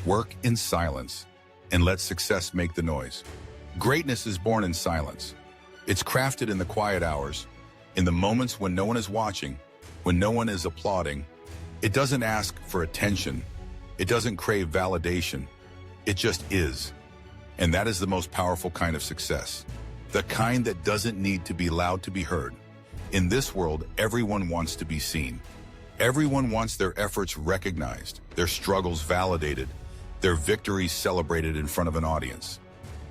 Work in silence and let success make the noise. Greatness is born in silence. It's crafted in the quiet hours, in the moments when no one is watching, when no one is applauding. It doesn't ask for attention. It doesn't crave validation. It just is. And that is the most powerful kind of success. The kind that doesn't need to be loud to be heard. In this world, everyone wants to be seen. Everyone wants their efforts recognized, their struggles validated, their victories celebrated in front of an audience.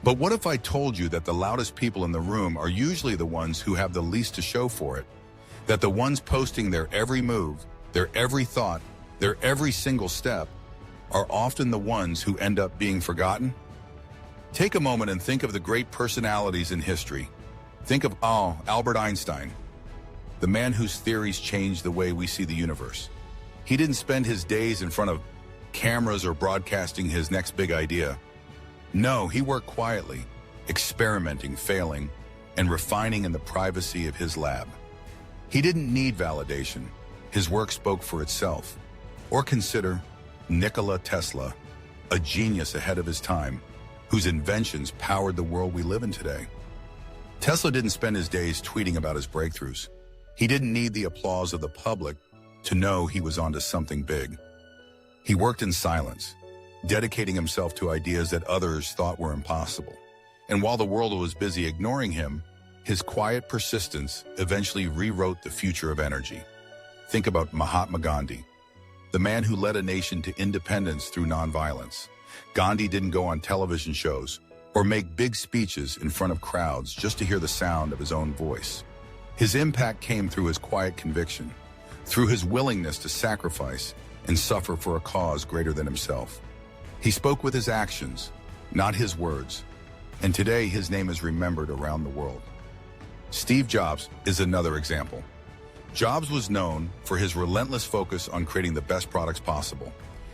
But what if I told you that the loudest people in the room are usually the ones who have the least to show for it? That the ones posting their every move, their every thought, their every single step, are often the ones who end up being forgotten? Take a moment and think of the great personalities in history. Think of Albert Einstein, the man whose theories changed the way we see the universe. He didn't spend his days in front of cameras or broadcasting his next big idea. No, he worked quietly, experimenting, failing, and refining in the privacy of his lab. He didn't need validation. His work spoke for itself. Or consider Nikola Tesla, a genius ahead of his time, whose inventions powered the world we live in today. Tesla didn't spend his days tweeting about his breakthroughs. He didn't need the applause of the public to know he was onto something big. He worked in silence, dedicating himself to ideas that others thought were impossible. And while the world was busy ignoring him, his quiet persistence eventually rewrote the future of energy. Think about Mahatma Gandhi, the man who led a nation to independence through nonviolence. Gandhi didn't go on television shows or make big speeches in front of crowds just to hear the sound of his own voice. His impact came through his quiet conviction, through his willingness to sacrifice and suffer for a cause greater than himself. He spoke with his actions, not his words, and today his name is remembered around the world. Steve Jobs is another example. Jobs was known for his relentless focus on creating the best products possible.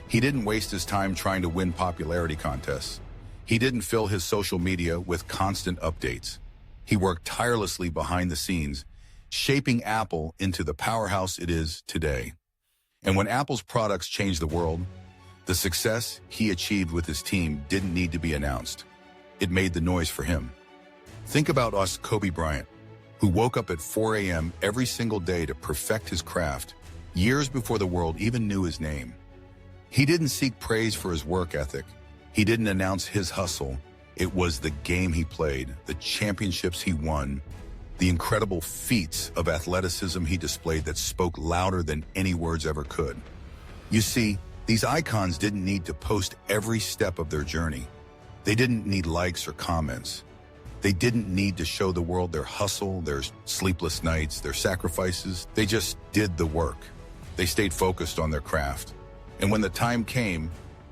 He didn't waste his time trying to win popularity contests. He didn't fill his social media with constant updates. He worked tirelessly behind the scenes, shaping Apple into the powerhouse it is today. And when Apple's products changed the world, the success he achieved with his team didn't need to be announced. It made the noise for him. Think about Kobe Bryant, who woke up at 4 a.m. every single day to perfect his craft, years before the world even knew his name. He didn't seek praise for his work ethic. He didn't announce his hustle. It was the game he played, the championships he won, the incredible feats of athleticism he displayed that spoke louder than any words ever could. You see, these icons didn't need to post every step of their journey. They didn't need likes or comments. They didn't need to show the world their hustle, their sleepless nights, their sacrifices. They just did the work. They stayed focused on their craft. And when the time came,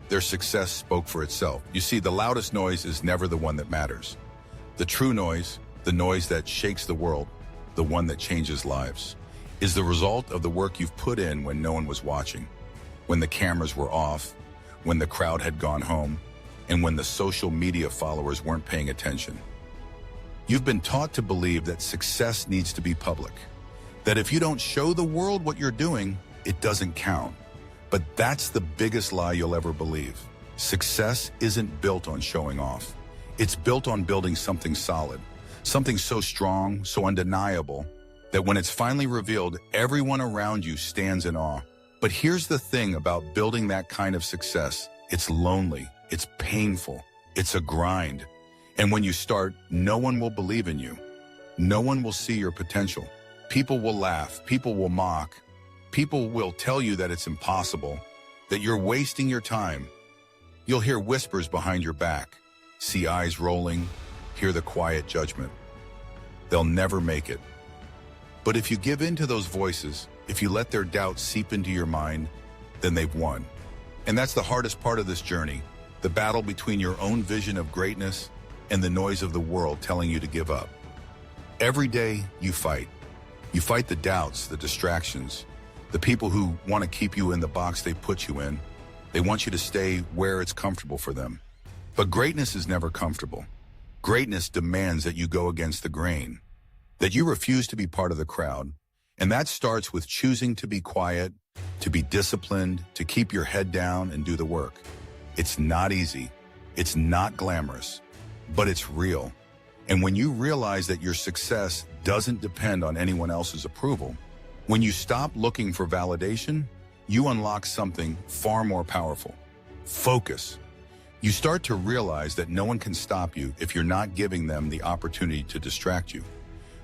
their success spoke for itself. You see, the loudest noise is never the one that matters. The true noise, the noise that shakes the world, the one that changes lives, is the result of the work you've put in when no one was watching, when the cameras were off, when the crowd had gone home, and when the social media followers weren't paying attention. You've been taught to believe that success needs to be public, that if you don't show the world what you're doing, it doesn't count. But that's the biggest lie you'll ever believe. Success isn't built on showing off. It's built on building something solid, something so strong, so undeniable, that when it's finally revealed, everyone around you stands in awe. But here's the thing about building that kind of success. It's lonely, it's painful, it's a grind. And when you start, no one will believe in you. No one will see your potential. People will laugh, people will mock. People will tell you that it's impossible, that you're wasting your time. You'll hear whispers behind your back, see eyes rolling, hear the quiet judgment. They'll never make it. But if you give in to those voices, if you let their doubts seep into your mind, then they've won. And that's the hardest part of this journey, the battle between your own vision of greatness and the noise of the world telling you to give up. Every day you fight. You fight the doubts, the distractions, the people who want to keep you in the box they put you in. They want you to stay where it's comfortable for them. But greatness is never comfortable. Greatness demands that you go against the grain, that you refuse to be part of the crowd. And that starts with choosing to be quiet, to be disciplined, to keep your head down and do the work. It's not easy. It's not glamorous, but it's real. And when you realize that your success doesn't depend on anyone else's approval, when you stop looking for validation, you unlock something far more powerful: focus. You start to realize that no one can stop you if you're not giving them the opportunity to distract you.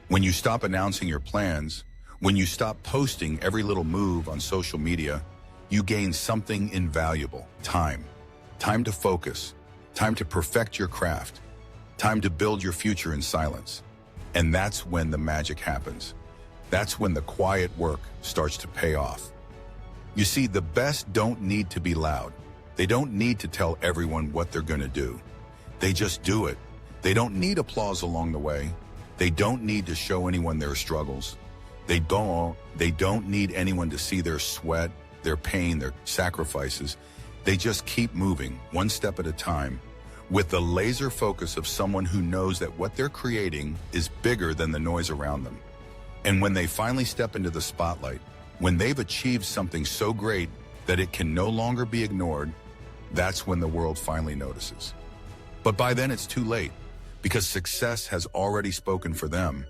When you stop announcing your plans, when you stop posting every little move on social media, you gain something invaluable: time. Time to focus, time to perfect your craft, time to build your future in silence. And that's when the magic happens. That's when the quiet work starts to pay off. You see, the best don't need to be loud. They don't need to tell everyone what they're going to do. They just do it. They don't need applause along the way. They don't need to show anyone their struggles. They don't need anyone to see their sweat, their pain, their sacrifices. They just keep moving, one step at a time, with the laser focus of someone who knows that what they're creating is bigger than the noise around them. And when they finally step into the spotlight, when they've achieved something so great that it can no longer be ignored, that's when the world finally notices. But by then it's too late, because success has already spoken for them.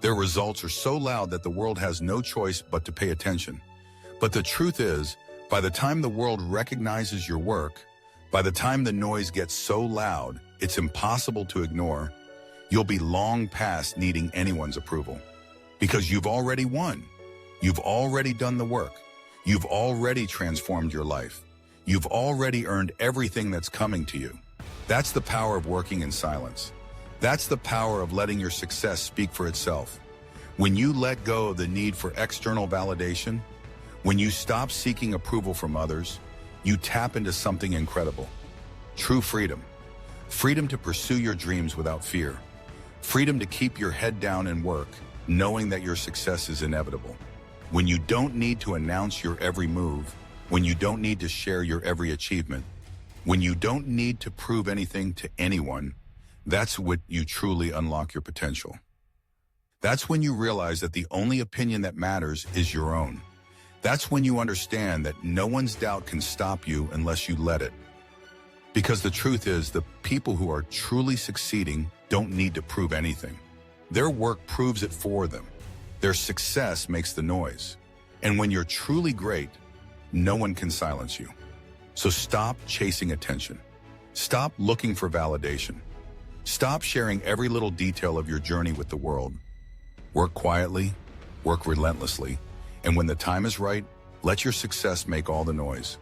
Their results are so loud that the world has no choice but to pay attention. But the truth is, by the time the world recognizes your work, by the time the noise gets so loud it's impossible to ignore, you'll be long past needing anyone's approval. Because you've already won. You've already done the work. You've already transformed your life. You've already earned everything that's coming to you. That's the power of working in silence. That's the power of letting your success speak for itself. When you let go of the need for external validation, when you stop seeking approval from others, you tap into something incredible. True freedom. Freedom to pursue your dreams without fear. Freedom to keep your head down and work, knowing that your success is inevitable. When you don't need to announce your every move, when you don't need to share your every achievement, when you don't need to prove anything to anyone, that's when you truly unlock your potential. That's when you realize that the only opinion that matters is your own. That's when you understand that no one's doubt can stop you unless you let it. Because the truth is, the people who are truly succeeding don't need to prove anything. Their work proves it for them. Their success makes the noise. And when you're truly great, no one can silence you. So stop chasing attention. Stop looking for validation. Stop sharing every little detail of your journey with the world. Work quietly, work relentlessly, and when the time is right, let your success make all the noise.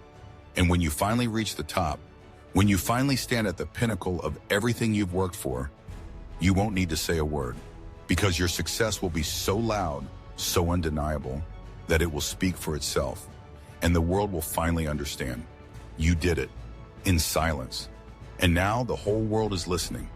And when you finally reach the top, when you finally stand at the pinnacle of everything you've worked for, you won't need to say a word, because your success will be so loud, so undeniable, that it will speak for itself, and the world will finally understand. You did it, in silence. And now the whole world is listening.